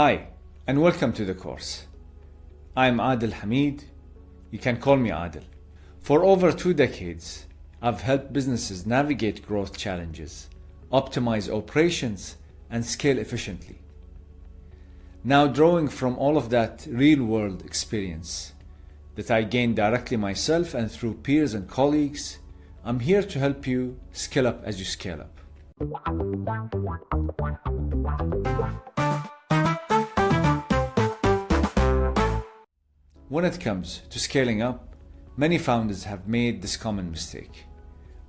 Hi, and welcome to the course. I'm Adel Hameed. You can call me Adel. For over 2 decades, I've helped businesses navigate growth challenges, optimize operations, and scale efficiently. Now, drawing from all of that real-world experience that I gained directly myself and through peers and colleagues, I'm here to help you scale up as you scale up. When it comes to scaling up, many founders have made this common mistake.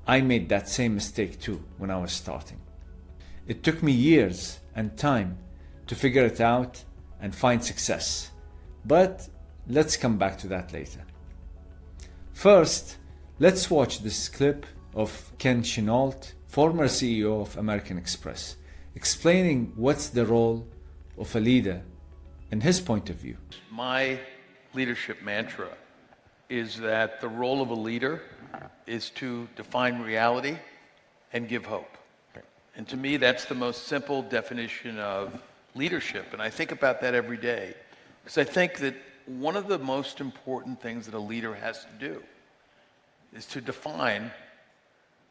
I made that same mistake too when I was starting. It took me years and time to figure it out and find success. But let's come back to that later. First, let's watch this clip of Ken Chenault, former CEO of American Express, explaining what's the role of a leader in his point of view. My leadership mantra is that the role of a leader is to define reality and give hope. And to me, that's the most simple definition of leadership. And I think about that every day, because I think that one of the most important things that a leader has to do is to define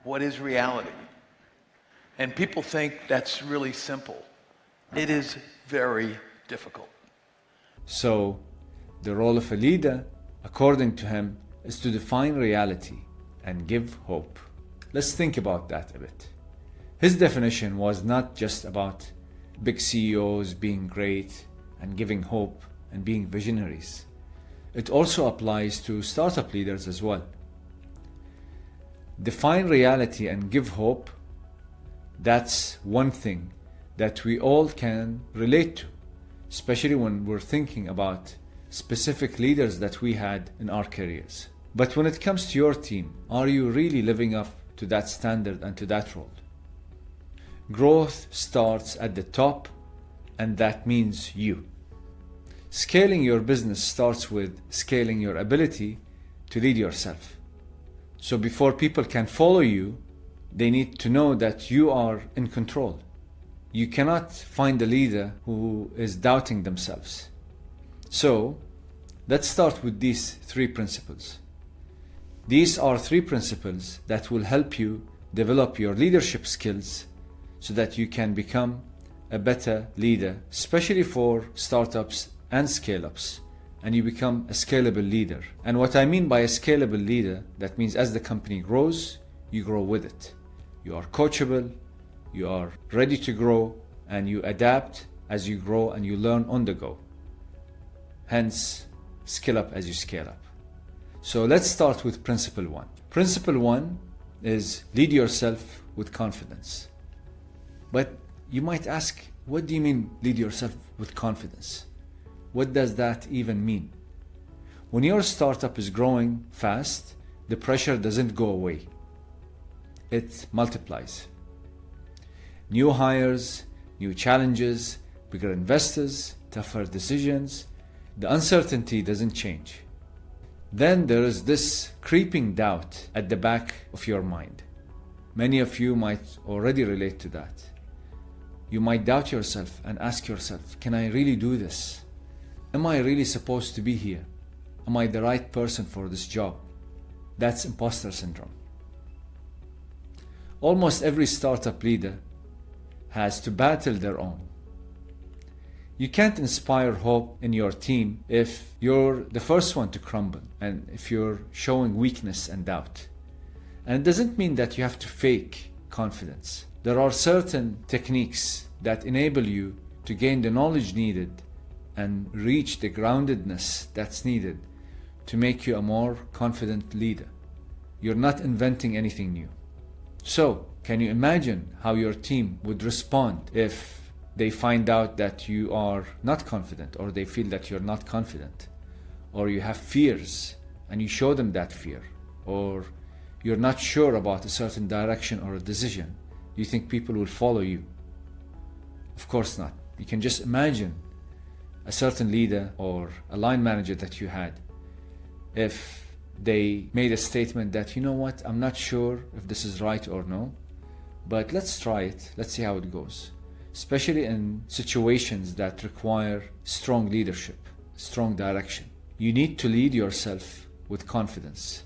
what is reality. And people think that's really simple. It is very difficult. So, the role of a leader, according to him, is to define reality and give hope. Let's think about that a bit. His definition was not just about big CEOs being great and giving hope and being visionaries. It also applies to startup leaders as well. Define reality and give hope, that's one thing that we all can relate to, especially when we're thinking about specific leaders that we had in our careers. But when it comes to your team, are you really living up to that standard and to that role? Growth starts at the top, and that means you. Scaling your business starts with scaling your ability to lead yourself. So before people can follow you, they need to know that you are in control. You cannot find a leader who is doubting themselves. So, let's start with these 3 principles. These are 3 principles that will help you develop your leadership skills so that you can become a better leader, especially for startups and scale-ups, and you become a scalable leader. And what I mean by a scalable leader, that means as the company grows, you grow with it. You are coachable, you are ready to grow, and you adapt as you grow and you learn on the go. Hence, scale up as you scale up. So let's start with principle 1. Principle 1 is lead yourself with confidence. But you might ask, what do you mean lead yourself with confidence? What does that even mean? When your startup is growing fast, the pressure doesn't go away. It multiplies. New hires, new challenges, bigger investors, tougher decisions. The uncertainty doesn't change. Then there is this creeping doubt at the back of your mind. Many of you might already relate to that. You might doubt yourself and ask yourself, can I really do this? Am I really supposed to be here? Am I the right person for this job? That's imposter syndrome. Almost every startup leader has to battle their own. You can't inspire hope in your team if you're the first one to crumble and if you're showing weakness and doubt. And it doesn't mean that you have to fake confidence. There are certain techniques that enable you to gain the knowledge needed and reach the groundedness that's needed to make you a more confident leader. You're not inventing anything new. So, can you imagine how your team would respond if they find out that you are not confident, or they feel that you're not confident, or you have fears and you show them that fear, or you're not sure about a certain direction or a decision? Do you think people will follow you? Of course not. You can just imagine a certain leader or a line manager that you had, if they made a statement that, you know what, I'm not sure if this is right or no, but let's try it, let's see how it goes. especially in situations that require strong leadership, strong direction. You need to lead yourself with confidence.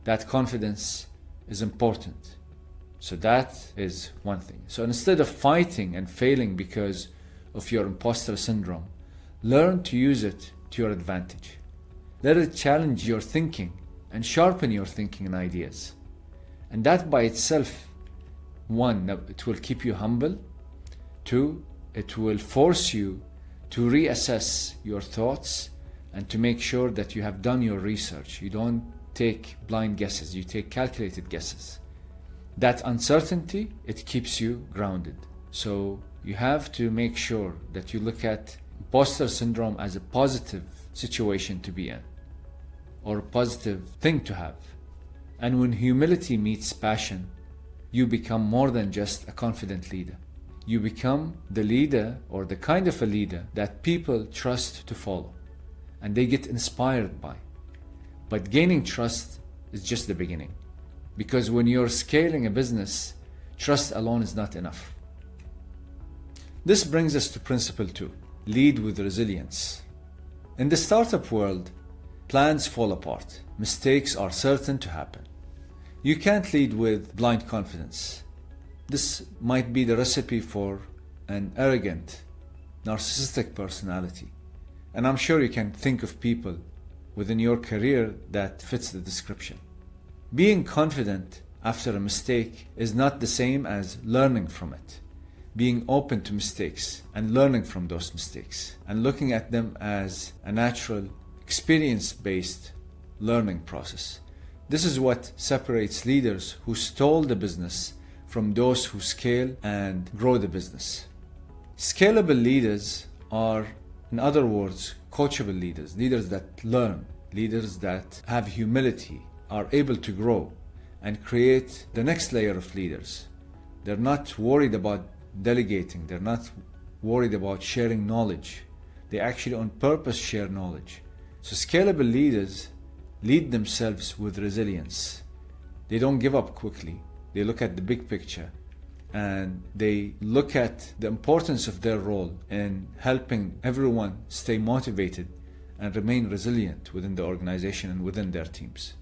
That confidence is important. So that is one thing. So instead of fighting and failing because of your imposter syndrome, learn to use it to your advantage. Let it challenge your thinking and sharpen your thinking and ideas. And that by itself, one, it will keep you humble. Two, it will force you to reassess your thoughts and to make sure that you have done your research. You don't take blind guesses, you take calculated guesses. That uncertainty, it keeps you grounded. So you have to make sure that you look at imposter syndrome as a positive situation to be in, or a positive thing to have. And when humility meets passion, you become more than just a confident leader. You become the leader, or the kind of a leader that people trust to follow and they get inspired by. But gaining trust is just the beginning. Because when you're scaling a business, trust alone is not enough. This brings us to principle 2, lead with resilience. In the startup world, plans fall apart. Mistakes are certain to happen. You can't lead with blind confidence. This might be the recipe for an arrogant, narcissistic personality. And I'm sure you can think of people within your career that fits the description. Being confident after a mistake is not the same as learning from it. Being open to mistakes and learning from those mistakes and looking at them as a natural, experience-based learning process. This is what separates leaders who stall the business from those who scale and grow the business. Scalable leaders are, in other words, coachable leaders, leaders that learn, leaders that have humility, are able to grow and create the next layer of leaders. They're not worried about delegating, they're not worried about sharing knowledge. They actually on purpose share knowledge. So scalable leaders lead themselves with resilience. They don't give up quickly. They look at the big picture and they look at the importance of their role in helping everyone stay motivated and remain resilient within the organization and within their teams.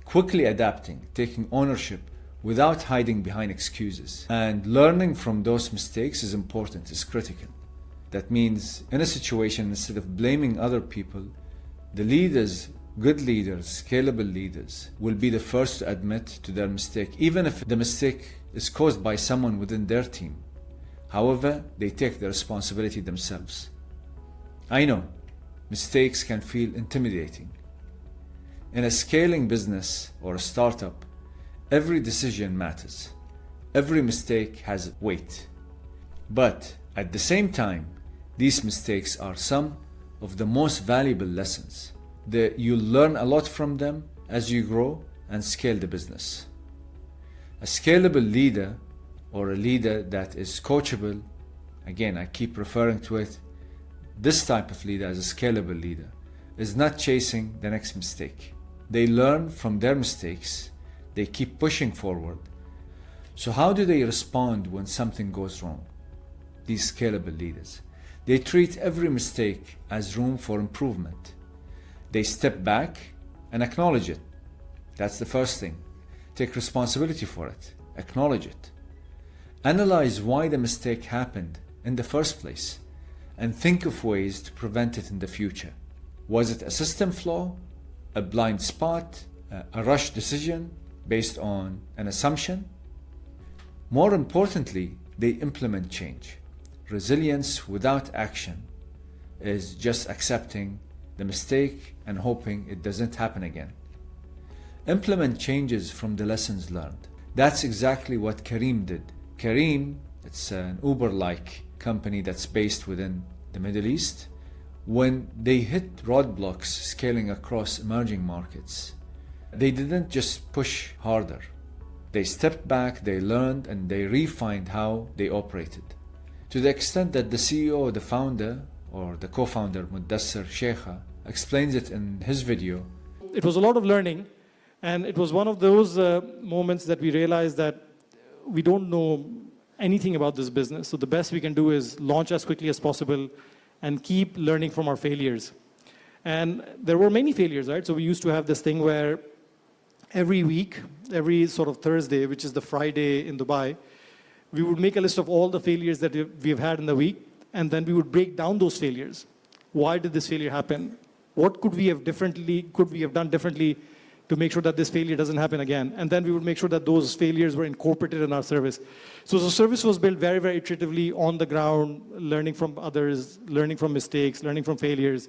Quickly adapting, taking ownership without hiding behind excuses, and learning from those mistakes is important, is critical. That means in a situation, instead of blaming other people, the leaders, good leaders, scalable leaders, will be the first to admit to their mistake, even if the mistake is caused by someone within their team. However, they take the responsibility themselves. I know, mistakes can feel intimidating. In a scaling business or a startup, every decision matters. Every mistake has weight. But at the same time, these mistakes are some of the most valuable lessons. You'll learn a lot from them as you grow and scale the business. A scalable leader, or a leader that is coachable, again, I keep referring to it, this type of leader as a scalable leader, is not chasing the next mistake. They learn from their mistakes. They keep pushing forward. So how do they respond when something goes wrong? These scalable leaders. They treat every mistake as room for improvement. They step back and acknowledge it. That's the first thing. Take responsibility for it. Acknowledge it. Analyze why the mistake happened in the first place and think of ways to prevent it in the future. Was it a system flaw? A blind spot, a rush decision based on an assumption? More importantly, they implement change. Resilience without action is just accepting the mistake and hoping it doesn't happen again. Implement changes from the lessons learned. That's exactly what Careem did. Careem, it's an Uber-like company that's based within the Middle East. When they hit roadblocks scaling across emerging markets, they didn't just push harder. They stepped back, they learned, and they refined how they operated. To the extent that the CEO, the founder, or the co-founder, Mudassir Sheikha, explains it in his video. It was a lot of learning, and it was one of those moments that we realized that we don't know anything about this business. So the best we can do is launch as quickly as possible and keep learning from our failures. And there were many failures, right? So we used to have this thing where every week, every sort of Thursday, which is the Friday in Dubai, we would make a list of all the failures that we've had in the week, and then we would break down those failures. Why did this failure happen? What could we have done differently to make sure that this failure doesn't happen again? And then we would make sure that those failures were incorporated in our service. So the service was built very, very iteratively on the ground, learning from others, learning from mistakes, learning from failures.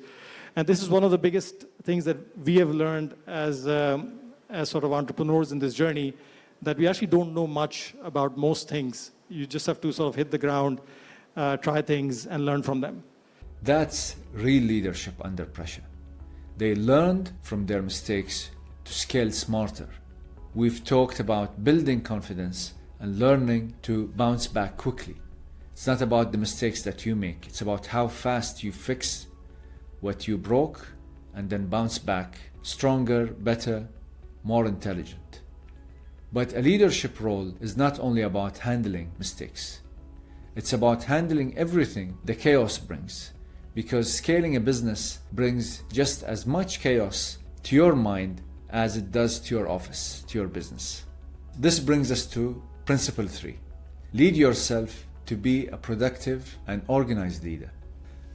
And this is one of the biggest things that we have learned as sort of entrepreneurs in this journey, that we actually don't know much about most things. You just have to sort of hit the ground, try things, and learn from them. That's real leadership under pressure. They learned from their mistakes to scale smarter. We've talked about building confidence and learning to bounce back quickly. It's not about the mistakes that you make. It's about how fast you fix what you broke and then bounce back stronger, better, more intelligent. But a leadership role is not only about handling mistakes. It's about handling everything the chaos brings. Because scaling a business brings just as much chaos to your mind as it does to your office, to your business. This brings us to principle 3. Lead yourself to be a productive and organized leader.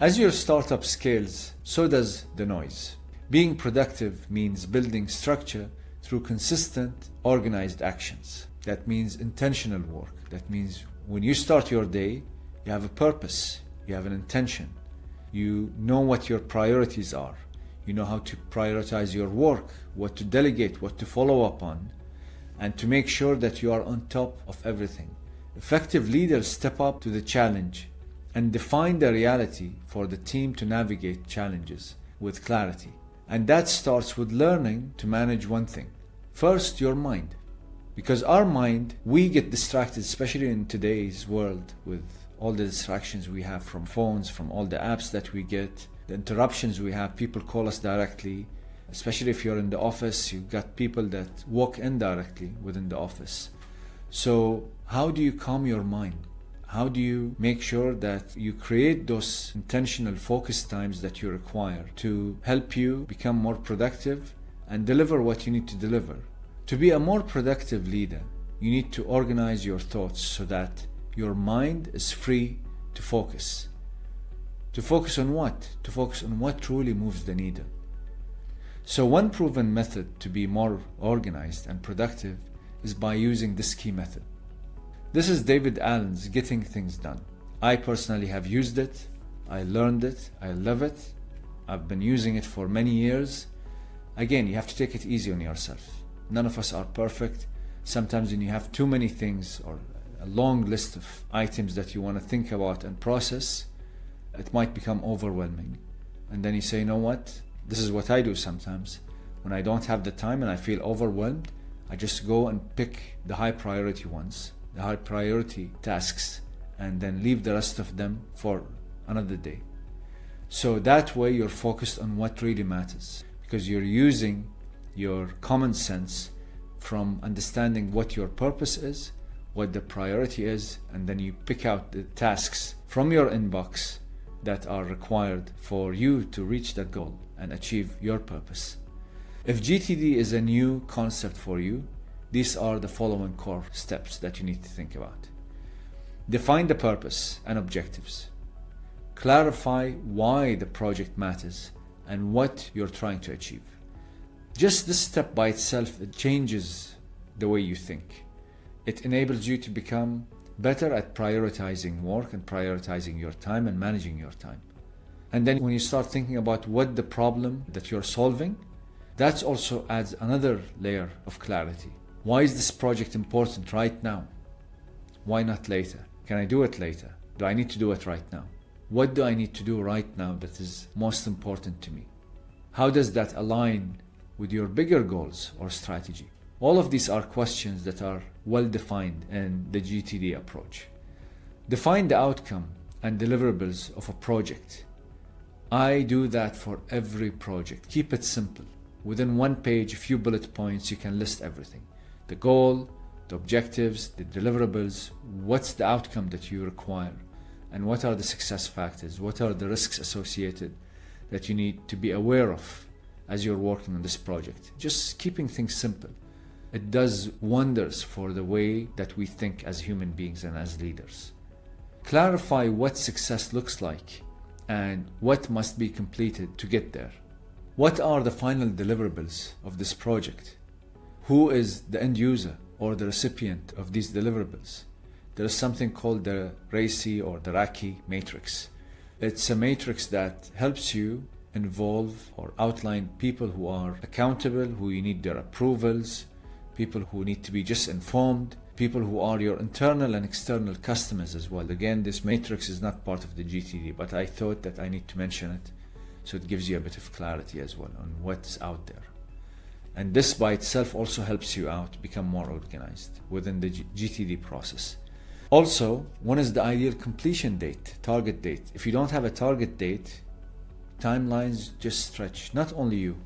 As your startup scales, so does the noise. Being productive means building structure through consistent, organized actions. That means intentional work. That means when you start your day, you have a purpose, you have an intention. You know what your priorities are. You know how to prioritize your work, what to delegate, what to follow up on, and to make sure that you are on top of everything. Effective leaders step up to the challenge and define the reality for the team to navigate challenges with clarity. And that starts with learning to manage one thing. First, your mind. Because our mind, we get distracted, especially in today's world with all the distractions we have from phones, from all the apps that we get, the interruptions we have. People call us directly, especially if you're in the office, you've got people that walk in directly within the office. So how do you calm your mind? How do you make sure that you create those intentional focus times that you require to help you become more productive and deliver what you need to deliver? To be a more productive leader, you need to organize your thoughts so that your mind is free to focus. To focus on what? To focus on what truly moves the needle. So one proven method to be more organized and productive is by using this key method. This is David Allen's Getting Things Done. I personally have used it. I learned it. I love it. I've been using it for many years. Again, you have to take it easy on yourself. None of us are perfect. Sometimes when you have too many things or a long list of items that you want to think about and process, it might become overwhelming. And then you say, you know what? This is what I do sometimes. When I don't have the time and I feel overwhelmed, I just go and pick the high priority ones, the high priority tasks, and then leave the rest of them for another day. So that way you're focused on what really matters, because you're using your common sense from understanding what your purpose is, what the priority is, and then you pick out the tasks from your inbox that are required for you to reach that goal and achieve your purpose. If GTD is a new concept for you, these are the following core steps that you need to think about. Define the purpose and objectives. Clarify why the project matters and what you're trying to achieve. Just this step by itself, it changes the way you think. It enables you to become better at prioritizing work and prioritizing your time and managing your time. And then when you start thinking about what the problem that you're solving, that also adds another layer of clarity. Why is this project important right now? Why not later? Can I do it later? Do I need to do it right now? What do I need to do right now that is most important to me? How does that align with your bigger goals or strategy? All of these are questions that are well defined in the GTD approach. Define the outcome and deliverables of a project. I do that for every project. Keep it simple. Within one page, a few bullet points, you can list everything. The goal, the objectives, the deliverables, what's the outcome that you require, and what are the success factors, what are the risks associated that you need to be aware of as you're working on this project. Just keeping things simple. It does wonders for the way that we think as human beings and as leaders. Clarify what success looks like and what must be completed to get there. What are the final deliverables of this project? Who is the end user or the recipient of these deliverables? There is something called the RACI or the RACI matrix. It's a matrix that helps you involve or outline people who are accountable, who you need their approvals, people who need to be just informed, people who are your internal and external customers as well. Again, this matrix is not part of the GTD, but I thought that I need to mention it so it gives you a bit of clarity as well on what's out there. And this by itself also helps you out become more organized within the GTD process. Also, when is the ideal completion date, target date? If you don't have a target date, timelines just stretch. Not only you,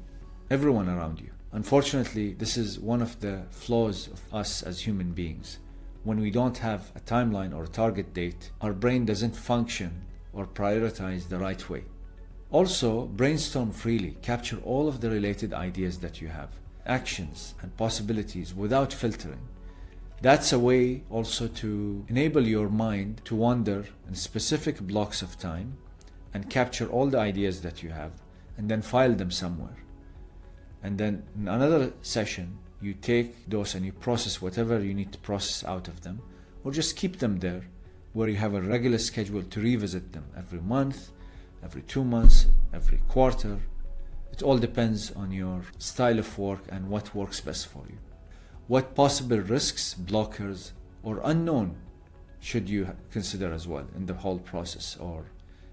everyone around you. Unfortunately, this is one of the flaws of us as human beings. When we don't have a timeline or a target date, our brain doesn't function or prioritize the right way. Also, brainstorm freely. Capture all of the related ideas that you have, actions and possibilities without filtering. That's a way also to enable your mind to wander in specific blocks of time and capture all the ideas that you have and then file them somewhere. And then in another session, you take those and you process whatever you need to process out of them, or just keep them there where you have a regular schedule to revisit them every month, every 2 months, every quarter. It all depends on your style of work and what works best for you. What possible risks, blockers, or unknown should you consider as well in the whole process or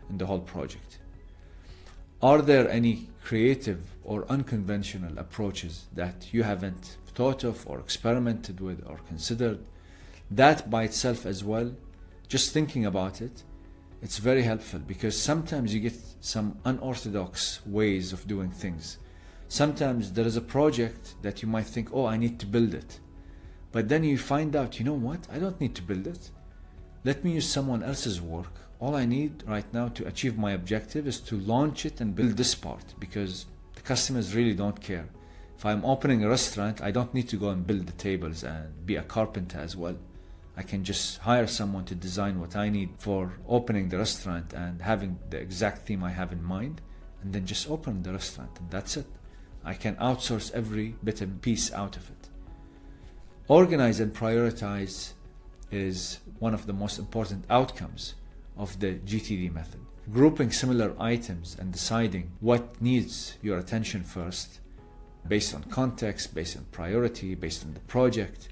in the whole project? Are there any creative or unconventional approaches that you haven't thought of or experimented with or considered? That by itself as well, just thinking about it, it's very helpful because sometimes you get some unorthodox ways of doing things. Sometimes there is a project that you might think, oh, I need to build it. But then you find out, you know what? I don't need to build it. Let me use someone else's work. All I need right now to achieve my objective is to launch it and build this part because the customers really don't care. If I'm opening a restaurant, I don't need to go and build the tables and be a carpenter as well. I can just hire someone to design what I need for opening the restaurant and having the exact theme I have in mind, and then just open the restaurant, and that's it. I can outsource every bit and piece out of it. Organize and prioritize is one of the most important outcomes of the GTD method. Grouping similar items and deciding what needs your attention first, based on context, based on priority, based on the project,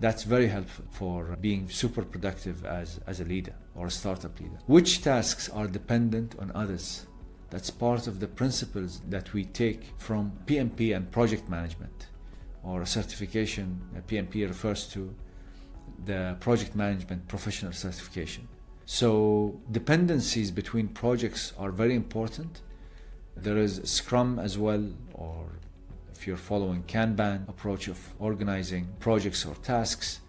that's very helpful for being super productive as a leader or a startup leader. Which tasks are dependent on others? That's part of the principles that we take from PMP and project management, or a certification. PMP refers to the project management professional certification. So dependencies between projects are very important. There is Scrum as well, or if you're following Kanban approach of organizing projects or tasks,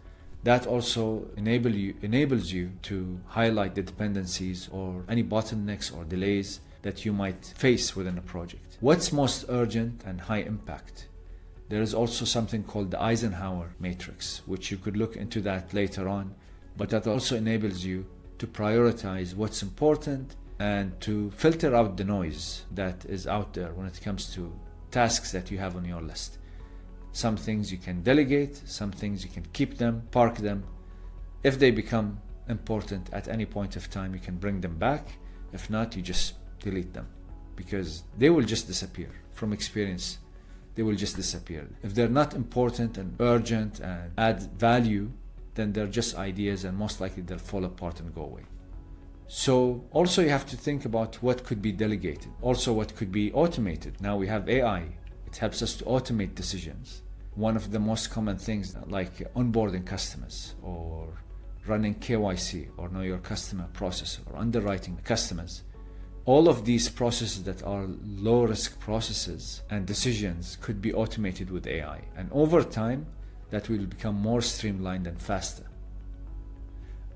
that also enables you to highlight the dependencies or any bottlenecks or delays that you might face within a project. What's most urgent and high impact? There is also something called the Eisenhower matrix, which you could look into that later on, but that also enables you to prioritize what's important and to filter out the noise that is out there when it comes to tasks that you have on your list. Some things you can delegate, some things you can keep them, park them. If they become important at any point of time, you can bring them back. If not, you just delete them because they will just disappear. From experience, they will just disappear. If they're not important and urgent and add value, then they're just ideas and most likely they'll fall apart and go away. So also you have to think about what could be delegated, also what could be automated. Now we have AI, it helps us to automate decisions. One of the most common things like onboarding customers or running KYC or know your customer process or underwriting customers. All of these processes that are low risk processes and decisions could be automated with AI. And over time, that will become more streamlined and faster.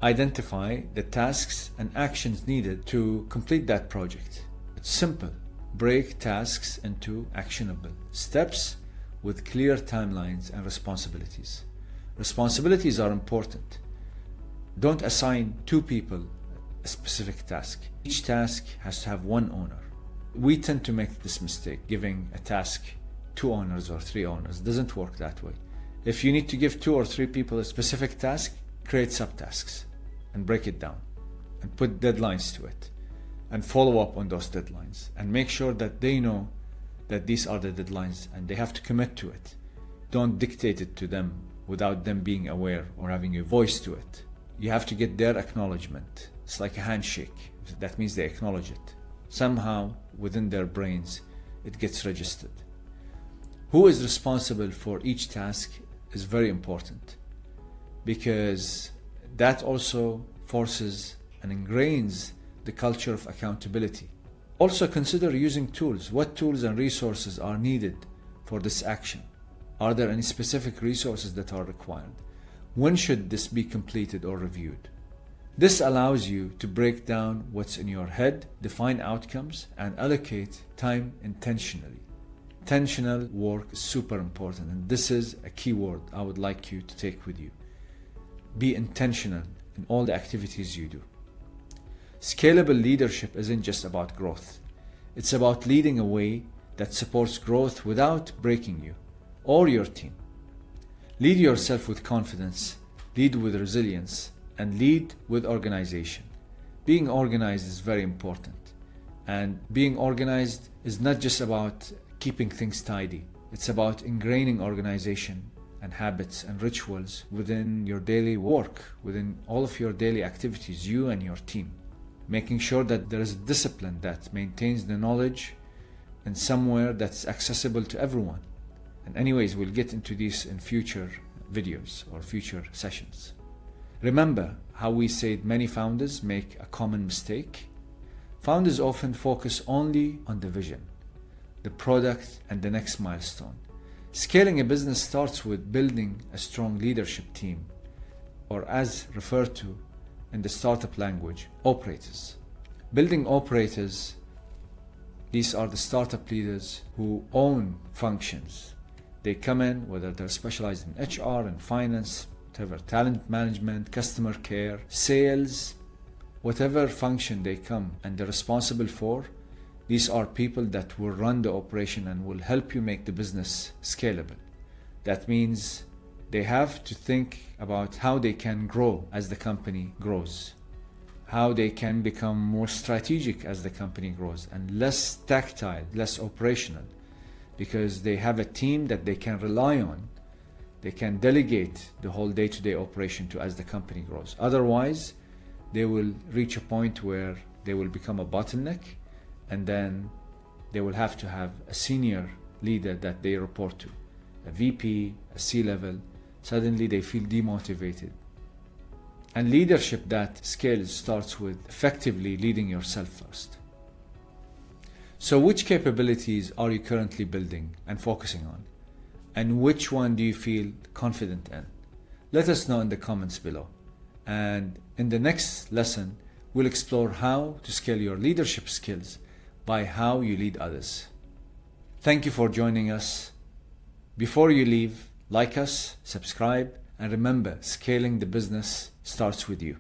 Identify the tasks and actions needed to complete that project. It's simple. Break tasks into actionable steps with clear timelines and responsibilities. Responsibilities are important. Don't assign 2 people a specific task. Each task has to have one owner. We tend to make this mistake, giving a task 2 owners or 3 owners. It doesn't work that way. If you need to give 2 or 3 people a specific task, create subtasks and break it down and put deadlines to it and follow up on those deadlines and make sure that they know that these are the deadlines and they have to commit to it. Don't dictate it to them without them being aware or having a voice to it. You have to get their acknowledgement. It's like a handshake. That means they acknowledge it. Somehow within their brains it gets registered. Who is responsible for each task is very important, because that also forces and ingrains the culture of accountability. Also consider using tools. What tools and resources are needed for this action? Are there any specific resources that are required? When should this be completed or reviewed? This allows you to break down what's in your head, define outcomes, and allocate time intentionally. Intentional work is super important, and this is a key word I would like you to take with you. Be intentional in all the activities you do. Scalable leadership isn't just about growth. It's about leading a way that supports growth without breaking you or your team. Lead yourself with confidence, lead with resilience, and lead with organization. Being organized is very important. And being organized is not just about keeping things tidy. It's about ingraining organization and habits and rituals within your daily work, within all of your daily activities, you and your team. Making sure that there is a discipline that maintains the knowledge in somewhere that's accessible to everyone. And anyways, we'll get into these in future videos or future sessions. Remember how we said many founders make a common mistake? Founders often focus only on the vision, the product, and the next milestone. Scaling a business starts with building a strong leadership team, or as referred to in the startup language, operators. Building operators, these are the startup leaders who own functions. They come in, whether they're specialized in HR and finance, whatever, talent management, customer care, sales, whatever function they come and they're responsible for, these are people that will run the operation and will help you make the business scalable. That means they have to think about how they can grow as the company grows, how they can become more strategic as the company grows, and less tactile, less operational, because they have a team that they can rely on. They can delegate the whole day-to-day operation to as the company grows. Otherwise, they will reach a point where they will become a bottleneck, and then they will have to have a senior leader that they report to, a VP, a C-level. Suddenly they feel demotivated. And leadership that scales starts with effectively leading yourself first. So which capabilities are you currently building and focusing on? And which one do you feel confident in? Let us know in the comments below. And in the next lesson, we'll explore how to scale your leadership skills by how you lead others. Thank you for joining us. Before you leave, like us, subscribe, and remember, scaling the business starts with you.